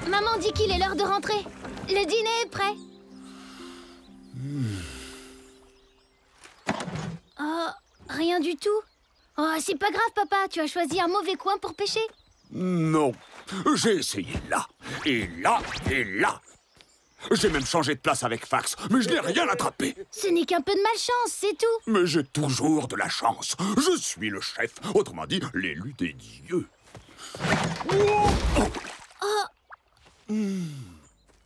Maman dit qu'il est l'heure de rentrer. Le dîner est prêt. Oh, rien du tout. Oh, c'est pas grave, papa. Tu as choisi un mauvais coin pour pêcher. Non, j'ai essayé là, et là, et là. J'ai même changé de place avec Fax, mais je n'ai rien attrapé. Ce n'est qu'un peu de malchance, c'est tout. Mais j'ai toujours de la chance. Je suis le chef, autrement dit, l'élu des dieux.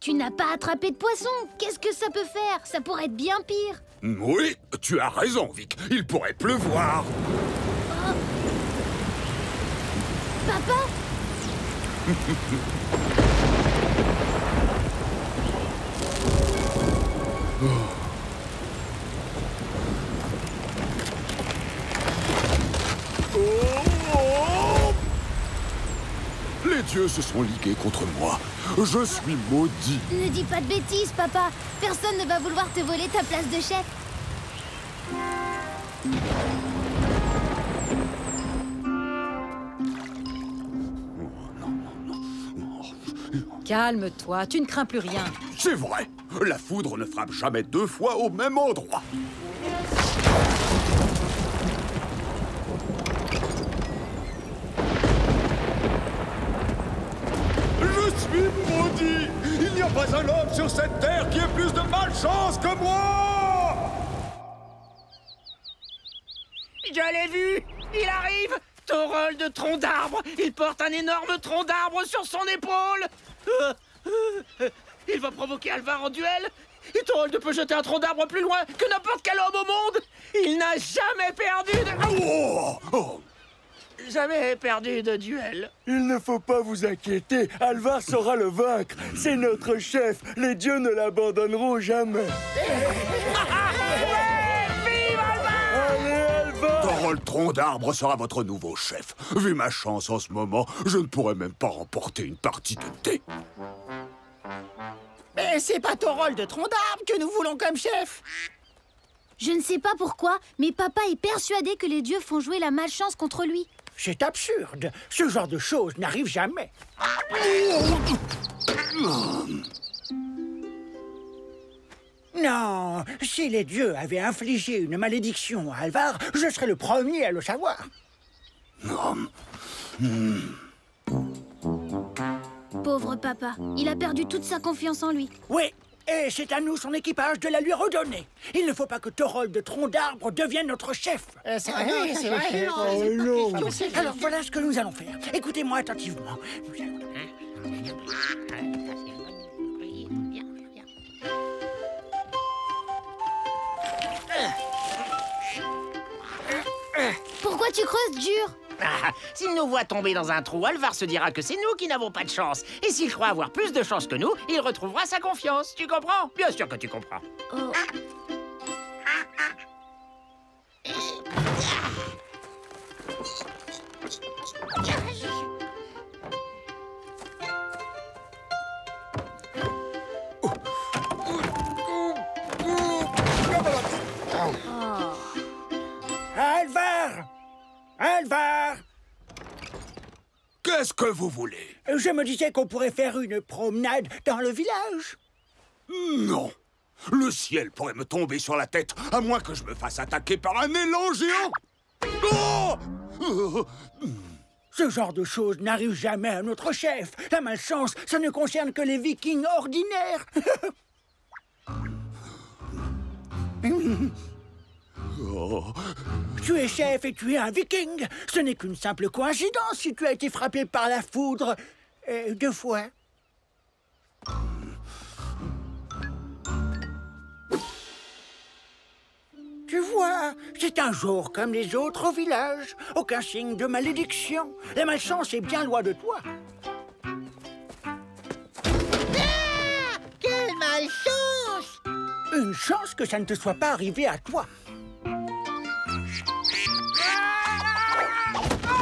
Tu n'as pas attrapé de poisson. Qu'est-ce que ça peut faire? Ça pourrait être bien pire. Oui, tu as raison, Vic. Il pourrait pleuvoir. Papa? Les dieux se sont ligués contre moi. Je suis maudit. Ne dis pas de bêtises, papa. Personne ne va vouloir te voler ta place de chef. Calme-toi, tu ne crains plus rien. C'est vrai. La foudre ne frappe jamais deux fois au même endroit. Je suis maudit. Il n'y a pas un homme sur cette terre qui ait plus de malchance que moi. Je l'ai vu. Il arrive. Thorold de tronc d'arbre. Il porte un énorme tronc d'arbre sur son épaule. Il va provoquer Alvar en duel. Et Thorold peut jeter un tronc d'arbre plus loin que n'importe quel homme au monde. Il n'a jamais perdu de... Jamais perdu de duel. Il ne faut pas vous inquiéter, Alvar saura le vaincre. C'est notre chef, les dieux ne l'abandonneront jamais. Vive Alvar! Allez, Alvar! Thorold Tronc d'Arbre sera votre nouveau chef. Vu ma chance en ce moment, je ne pourrais même pas remporter une partie de thé. Mais c'est pas Thorold de tronc d'arbre que nous voulons comme chef. Je ne sais pas pourquoi, mais papa est persuadé que les dieux font jouer la malchance contre lui. C'est absurde. Ce genre de choses n'arrive jamais. Non, si les dieux avaient infligé une malédiction à Alvar, je serais le premier à le savoir. Pauvre papa, il a perdu toute sa confiance en lui. Oui, et c'est à nous, son équipage, de la lui redonner. Il ne faut pas que Thorold de tronc d'arbre devienne notre chef. C'est vrai, c'est vrai. Oh non! Alors voilà ce que nous allons faire. Écoutez-moi attentivement. Nous allons... Pourquoi tu creuses dur? S'il nous voit tomber dans un trou, Alvar se dira que c'est nous qui n'avons pas de chance. Et s'il croit avoir plus de chance que nous, il retrouvera sa confiance. Tu comprends? Bien sûr que tu comprends. Oh. Alvar! Alvar! Qu'est-ce que vous voulez? Je me disais qu'on pourrait faire une promenade dans le village. Non. Le ciel pourrait me tomber sur la tête, à moins que je me fasse attaquer par un élan géant. Oh! Ce genre de choses n'arrive jamais à notre chef. La malchance, ça ne concerne que les vikings ordinaires. Tu es chef et tu es un viking. Ce n'est qu'une simple coïncidence si tu as été frappé par la foudre 2 fois. Tu vois, c'est un jour comme les autres au village. Aucun signe de malédiction. La malchance est bien loin de toi. Quelle malchance! Une chance que ça ne te soit pas arrivé à toi.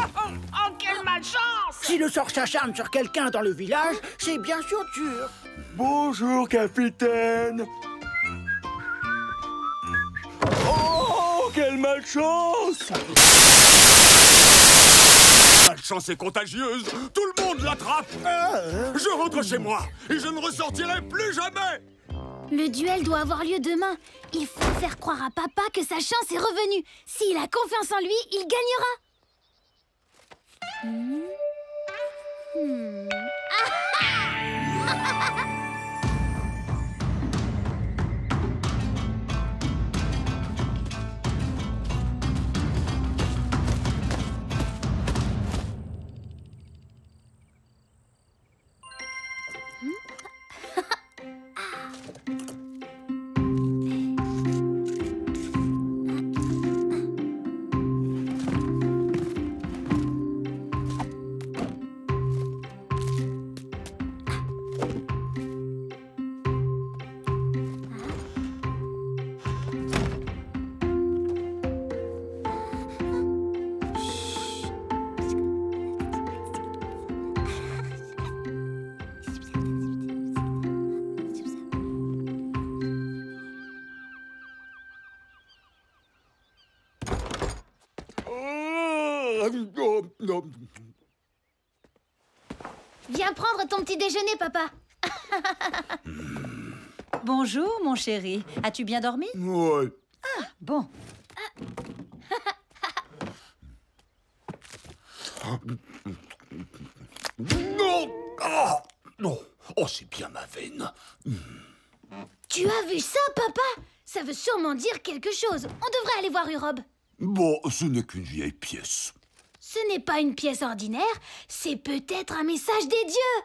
Oh, quelle malchance! Si le sort s'acharne sur quelqu'un dans le village, c'est bien sûr dur. Bonjour, capitaine. Oh, quelle malchance! malchance est contagieuse. Tout le monde l'attrape. Je rentre chez moi et je ne ressortirai plus jamais. Le duel doit avoir lieu demain. Il faut faire croire à papa que sa chance est revenue. S'il a confiance en lui, il gagnera. Viens prendre ton petit déjeuner, papa. Bonjour, mon chéri. As-tu bien dormi? Ouais. Ah, bon. Non. Ah, non. Oh, c'est bien ma veine. Tu as vu ça, papa? Ça veut sûrement dire quelque chose. On devrait aller voir Urob. Bon, ce n'est qu'une vieille pièce. Ce n'est pas une pièce ordinaire, c'est peut-être un message des dieux.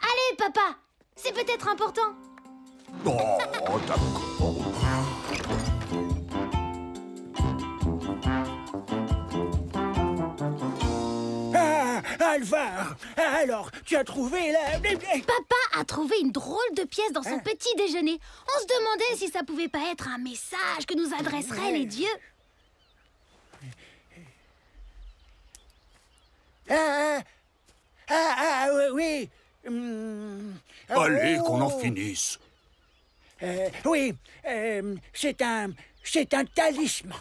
Allez, papa, c'est peut-être important. Oh, d'accord. Ah, Alvar, alors, tu as trouvé la... Papa a trouvé une drôle de pièce dans son petit déjeuner. On se demandait si ça pouvait pas être un message que nous adresseraient les dieux. Oui. Allez, qu'on en finisse. Oui, c'est un talisman.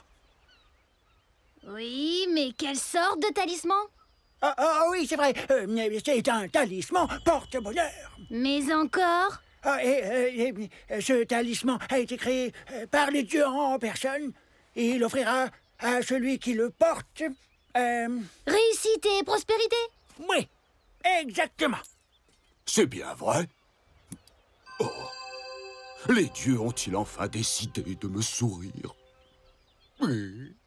Oui, mais quelle sorte de talisman? Oui, c'est vrai, c'est un talisman porte-bonheur. Mais encore? Ce talisman a été créé par les dieux en personne. Il offrira à celui qui le porte... Réussite et prospérité? Oui, exactement. C'est bien vrai. Oh. Les dieux ont-ils enfin décidé de me sourire? Oui.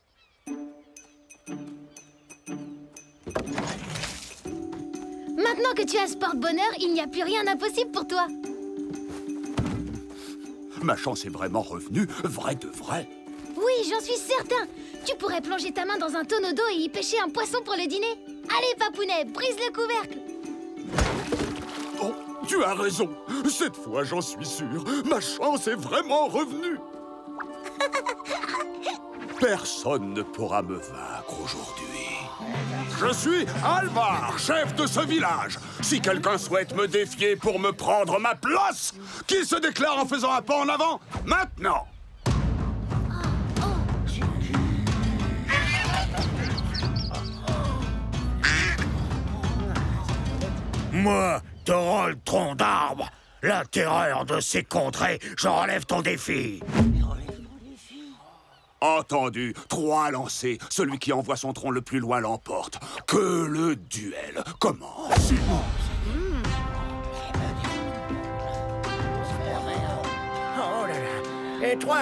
Maintenant que tu as ce porte-bonheur, il n'y a plus rien d'impossible pour toi. Ma chance est vraiment revenue, vrai de vrai. Oui, j'en suis certain. Tu pourrais plonger ta main dans un tonneau d'eau et y pêcher un poisson pour le dîner. Allez, papounet, brise le couvercle. Oh, tu as raison. Cette fois, j'en suis sûr. Ma chance est vraiment revenue. Personne ne pourra me vaincre aujourd'hui. Je suis Alvar, chef de ce village. Si quelqu'un souhaite me défier pour me prendre ma place, qu'il se déclare en faisant un pas en avant, maintenant. Moi, Thorold Tronc d'Arbre, la terreur de ces contrées, je relève ton défi. Entendu, 3 lancés. Celui qui envoie son tronc le plus loin l'emporte. Que le duel commence. Oh là là. Et 3,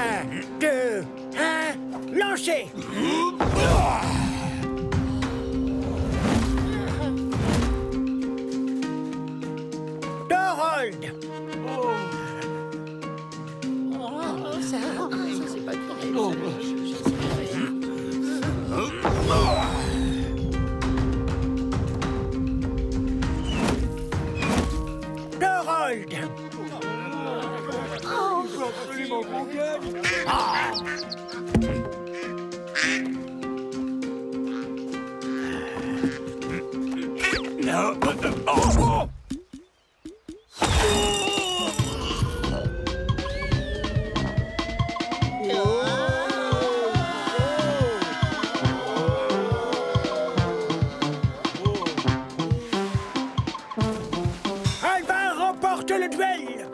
2, 1, lancez. Thorold. Thorold. Absolument qu'on gagne. duel.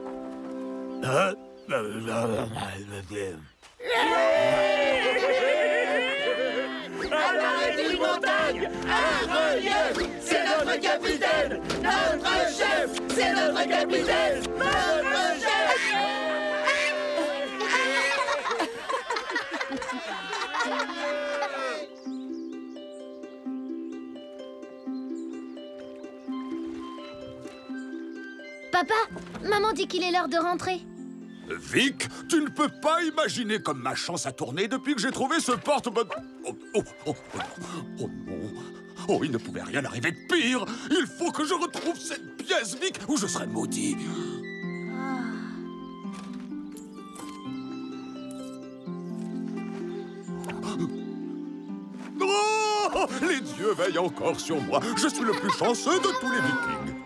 Montagne, un relief, c'est notre capitaine. Notre chef, c'est notre capitaine. Notre chef. Papa, maman dit qu'il est l'heure de rentrer. Vic, tu ne peux pas imaginer comme ma chance a tourné depuis que j'ai trouvé ce porte-bonheur. Oh non. Oh, il ne pouvait rien arriver de pire. Il faut que je retrouve cette pièce, Vic, ou je serai maudit. Oh, les dieux veillent encore sur moi. Je suis le plus chanceux de tous les Vikings.